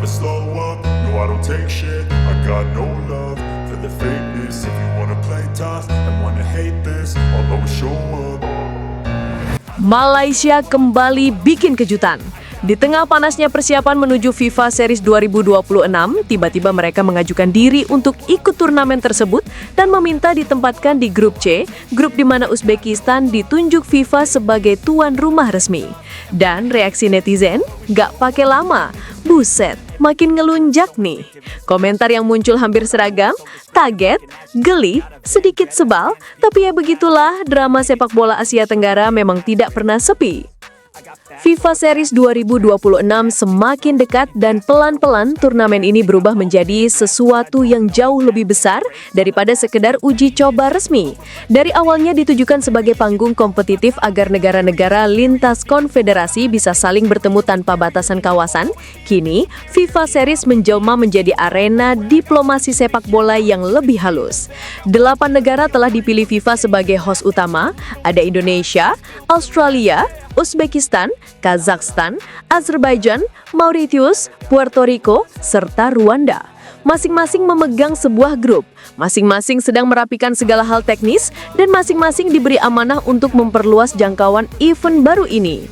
slow up, no I don't take shit. I got no love for the fakeness. If you wanna play tough and wanna hate this, I'll always show up. Malaysia kembali bikin kejutan. Di tengah panasnya persiapan menuju FIFA Series 2026, tiba-tiba mereka mengajukan diri untuk ikut turnamen tersebut dan meminta ditempatkan di grup C, grup di mana Uzbekistan ditunjuk FIFA sebagai tuan rumah resmi. Dan reaksi netizen gak pakai lama, buset, makin ngelunjak nih. Komentar yang muncul hampir seragam, kaget, geli, sedikit sebal, tapi ya begitulah, drama sepak bola Asia Tenggara memang tidak pernah sepi. FIFA Series 2026 semakin dekat dan pelan-pelan turnamen ini berubah menjadi sesuatu yang jauh lebih besar daripada sekedar uji coba resmi. Dari awalnya ditujukan sebagai panggung kompetitif agar negara-negara lintas konfederasi bisa saling bertemu tanpa batasan kawasan, kini FIFA Series menjelma menjadi arena diplomasi sepak bola yang lebih halus. 8 negara telah dipilih FIFA sebagai host utama, ada Indonesia, Australia, Uzbekistan, Kazakhstan, Azerbaijan, Mauritius, Puerto Rico, serta Rwanda. Masing-masing memegang sebuah grup, masing-masing sedang merapikan segala hal teknis, dan masing-masing diberi amanah untuk memperluas jangkauan event baru ini.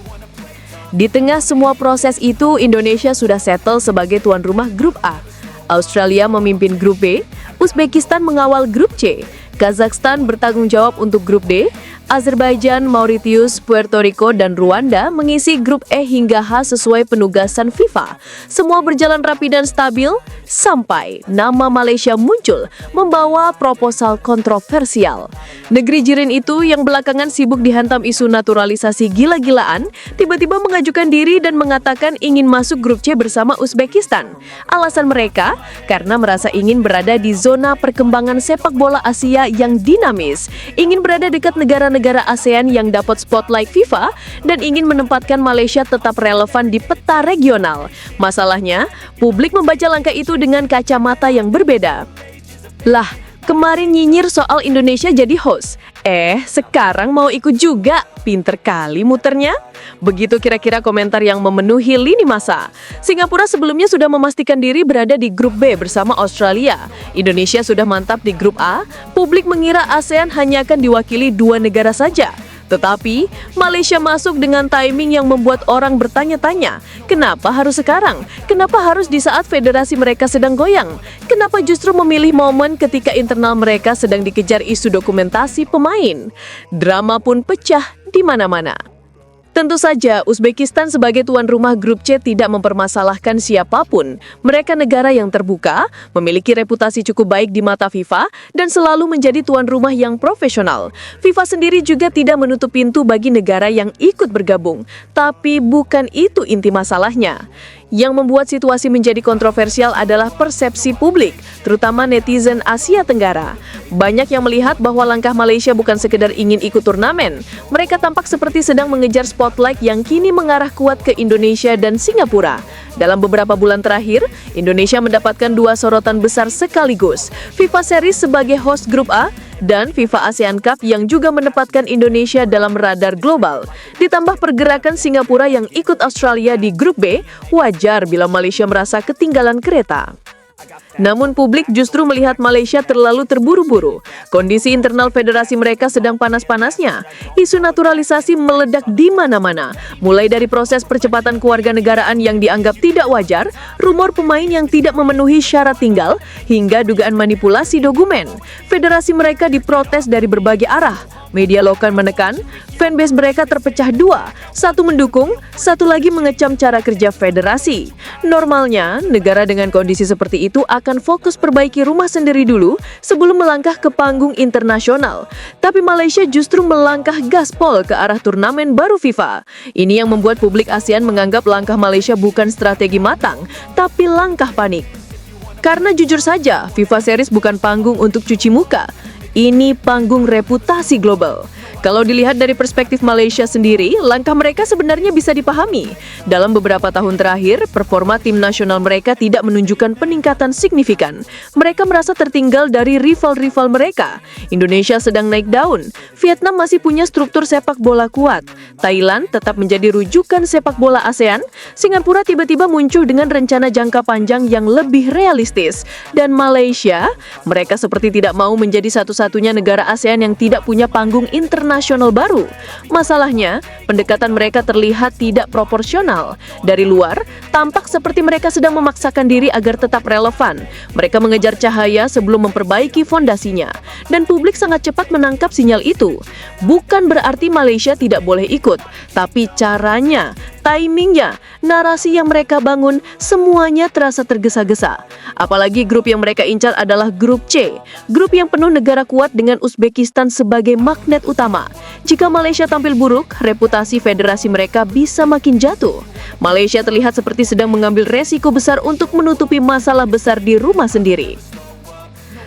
Di tengah semua proses itu, Indonesia sudah settle sebagai tuan rumah grup A. Australia memimpin grup B, Uzbekistan mengawal grup C, Kazakhstan bertanggung jawab untuk grup D, Azerbaijan, Mauritius, Puerto Rico, dan Rwanda mengisi grup E hingga H sesuai penugasan FIFA. Semua berjalan rapi dan stabil sampai nama Malaysia muncul membawa proposal kontroversial. Negeri jiran itu yang belakangan sibuk dihantam isu naturalisasi gila-gilaan, tiba-tiba mengajukan diri dan mengatakan ingin masuk grup C bersama Uzbekistan. Alasan mereka karena merasa ingin berada di zona perkembangan sepak bola Asia yang dinamis, ingin berada dekat negara-negara ASEAN yang dapat spotlight FIFA, dan ingin menempatkan Malaysia tetap relevan di peta regional. Masalahnya, publik membaca langkah itu dengan kacamata yang berbeda. Lah, kemarin nyinyir soal Indonesia jadi host. Sekarang mau ikut juga. Pinter kali muternya. Begitu kira-kira komentar yang memenuhi lini masa. Singapura sebelumnya sudah memastikan diri berada di grup B bersama Australia. Indonesia sudah mantap di grup A. Publik mengira ASEAN hanya akan diwakili 2 negara saja. Tetapi, Malaysia masuk dengan timing yang membuat orang bertanya-tanya, kenapa harus sekarang? Kenapa harus di saat federasi mereka sedang goyang? Kenapa justru memilih momen ketika internal mereka sedang dikejar isu dokumentasi pemain? Drama pun pecah di mana-mana. Tentu saja, Uzbekistan sebagai tuan rumah grup C tidak mempermasalahkan siapapun. Mereka negara yang terbuka, memiliki reputasi cukup baik di mata FIFA, dan selalu menjadi tuan rumah yang profesional. FIFA sendiri juga tidak menutup pintu bagi negara yang ikut bergabung. Tapi bukan itu inti masalahnya. Yang membuat situasi menjadi kontroversial adalah persepsi publik, terutama netizen Asia Tenggara. Banyak yang melihat bahwa langkah Malaysia bukan sekedar ingin ikut turnamen. Mereka tampak seperti sedang mengejar spotlight yang kini mengarah kuat ke Indonesia dan Singapura. Dalam beberapa bulan terakhir, Indonesia mendapatkan 2 sorotan besar sekaligus, FIFA Series sebagai host grup A, dan FIFA ASEAN Cup yang juga menempatkan Indonesia dalam radar global. Ditambah pergerakan Singapura yang ikut Australia di grup B, wajar bila Malaysia merasa ketinggalan kereta. Namun publik justru melihat Malaysia terlalu terburu-buru. Kondisi internal federasi mereka sedang panas-panasnya. Isu naturalisasi meledak di mana-mana. Mulai dari proses percepatan kewarganegaraan yang dianggap tidak wajar, rumor pemain yang tidak memenuhi syarat tinggal, hingga dugaan manipulasi dokumen. Federasi mereka diprotes dari berbagai arah. Media lokal menekan, fanbase mereka terpecah 2, satu mendukung, satu lagi mengecam cara kerja federasi. Normalnya, negara dengan kondisi seperti itu akan fokus perbaiki rumah sendiri dulu sebelum melangkah ke panggung internasional. Tapi Malaysia justru melangkah gaspol ke arah turnamen baru FIFA. Ini yang membuat publik ASEAN menganggap langkah Malaysia bukan strategi matang, tapi langkah panik. Karena jujur saja, FIFA Series bukan panggung untuk cuci muka. Ini panggung reputasi global. Kalau dilihat dari perspektif Malaysia sendiri, langkah mereka sebenarnya bisa dipahami. Dalam beberapa tahun terakhir, performa tim nasional mereka tidak menunjukkan peningkatan signifikan. Mereka merasa tertinggal dari rival-rival mereka. Indonesia sedang naik daun. Vietnam masih punya struktur sepak bola kuat. Thailand tetap menjadi rujukan sepak bola ASEAN. Singapura tiba-tiba muncul dengan rencana jangka panjang yang lebih realistis. Dan Malaysia, mereka seperti tidak mau menjadi satu-satunya negara ASEAN yang tidak punya panggung internasional baru. Masalahnya, pendekatan mereka terlihat tidak proporsional. Dari luar, tampak seperti mereka sedang memaksakan diri agar tetap relevan. Mereka mengejar cahaya sebelum memperbaiki fondasinya. Dan publik sangat cepat menangkap sinyal itu. Bukan berarti Malaysia tidak boleh ikut, tapi caranya, timingnya, narasi yang mereka bangun, semuanya terasa tergesa-gesa. Apalagi grup yang mereka incar adalah grup C, grup yang penuh negara kuat dengan Uzbekistan sebagai magnet utama. Jika Malaysia tampil buruk, reputasi federasi mereka bisa makin jatuh. Malaysia terlihat seperti sedang mengambil resiko besar untuk menutupi masalah besar di rumah sendiri.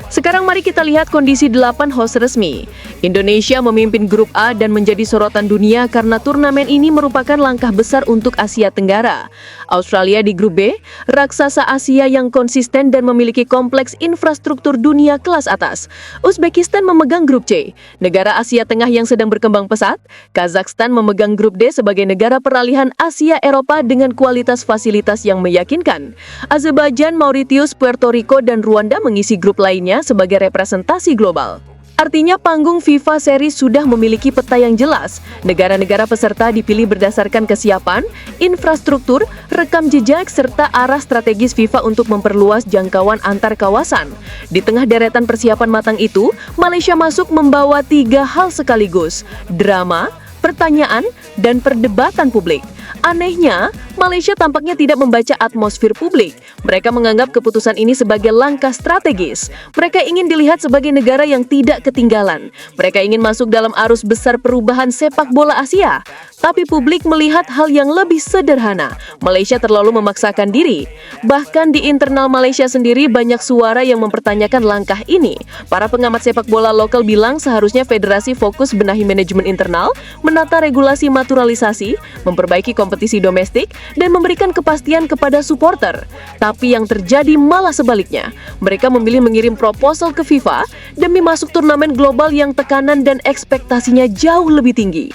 Sekarang mari kita lihat kondisi 8 host resmi. Indonesia memimpin grup A dan menjadi sorotan dunia karena turnamen ini merupakan langkah besar untuk Asia Tenggara. Australia di grup B, raksasa Asia yang konsisten dan memiliki kompleks infrastruktur dunia kelas atas. Uzbekistan memegang grup C, negara Asia Tengah yang sedang berkembang pesat. Kazakhstan memegang grup D sebagai negara peralihan Asia Eropa dengan kualitas fasilitas yang meyakinkan. Azerbaijan, Mauritius, Puerto Rico, dan Rwanda mengisi grup lainnya sebagai representasi global. Artinya panggung FIFA Series sudah memiliki peta yang jelas. Negara-negara peserta dipilih berdasarkan kesiapan, infrastruktur, rekam jejak, serta arah strategis FIFA untuk memperluas jangkauan antar kawasan. Di tengah deretan persiapan matang itu, Malaysia masuk membawa 3 hal sekaligus: drama, pertanyaan, dan perdebatan publik. Anehnya, Malaysia tampaknya tidak membaca atmosfer publik. Mereka menganggap keputusan ini sebagai langkah strategis. Mereka ingin dilihat sebagai negara yang tidak ketinggalan. Mereka ingin masuk dalam arus besar perubahan sepak bola Asia. Tapi publik melihat hal yang lebih sederhana. Malaysia terlalu memaksakan diri. Bahkan di internal Malaysia sendiri banyak suara yang mempertanyakan langkah ini. Para pengamat sepak bola lokal bilang seharusnya federasi fokus benahi manajemen internal, menata regulasi naturalisasi, memperbaiki kompetisi domestik, dan memberikan kepastian kepada supporter. Tapi yang terjadi malah sebaliknya. Mereka memilih mengirim proposal ke FIFA demi masuk turnamen global yang tekanan dan ekspektasinya jauh lebih tinggi.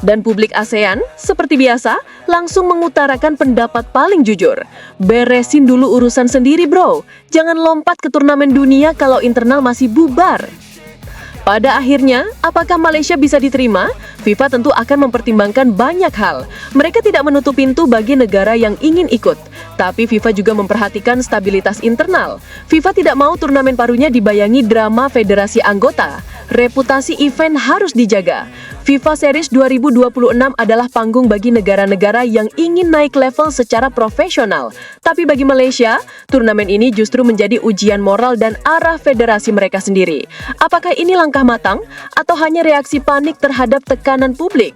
Dan publik ASEAN, seperti biasa, langsung mengutarakan pendapat paling jujur. Beresin dulu urusan sendiri bro, jangan lompat ke turnamen dunia kalau internal masih bubar. Pada akhirnya, apakah Malaysia bisa diterima? FIFA tentu akan mempertimbangkan banyak hal. Mereka tidak menutup pintu bagi negara yang ingin ikut. Tapi FIFA juga memperhatikan stabilitas internal. FIFA tidak mau turnamen parunya dibayangi drama federasi anggota. Reputasi event harus dijaga. FIFA Series 2026 adalah panggung bagi negara-negara yang ingin naik level secara profesional. Tapi bagi Malaysia, turnamen ini justru menjadi ujian moral dan arah federasi mereka sendiri. Apakah ini langkah matang atau hanya reaksi panik terhadap tekanan publik?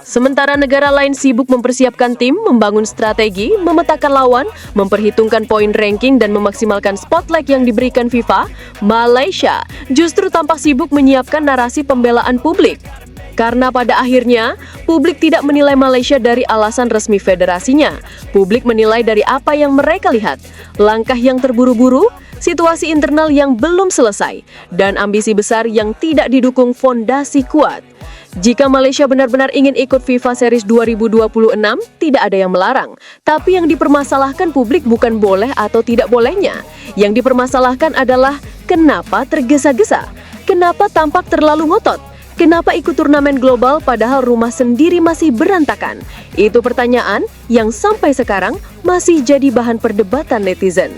Sementara negara lain sibuk mempersiapkan tim, membangun strategi, memetakan lawan, memperhitungkan poin ranking, dan memaksimalkan spotlight yang diberikan FIFA, Malaysia justru tampak sibuk menyiapkan narasi pembelaan publik. Karena pada akhirnya, publik tidak menilai Malaysia dari alasan resmi federasinya. Publik menilai dari apa yang mereka lihat. Langkah yang terburu-buru, situasi internal yang belum selesai, dan ambisi besar yang tidak didukung fondasi kuat. Jika Malaysia benar-benar ingin ikut FIFA Series 2026, tidak ada yang melarang. Tapi yang dipermasalahkan publik bukan boleh atau tidak bolehnya. Yang dipermasalahkan adalah kenapa tergesa-gesa? Kenapa tampak terlalu ngotot? Kenapa ikut turnamen global padahal rumah sendiri masih berantakan? Itu pertanyaan yang sampai sekarang masih jadi bahan perdebatan netizen.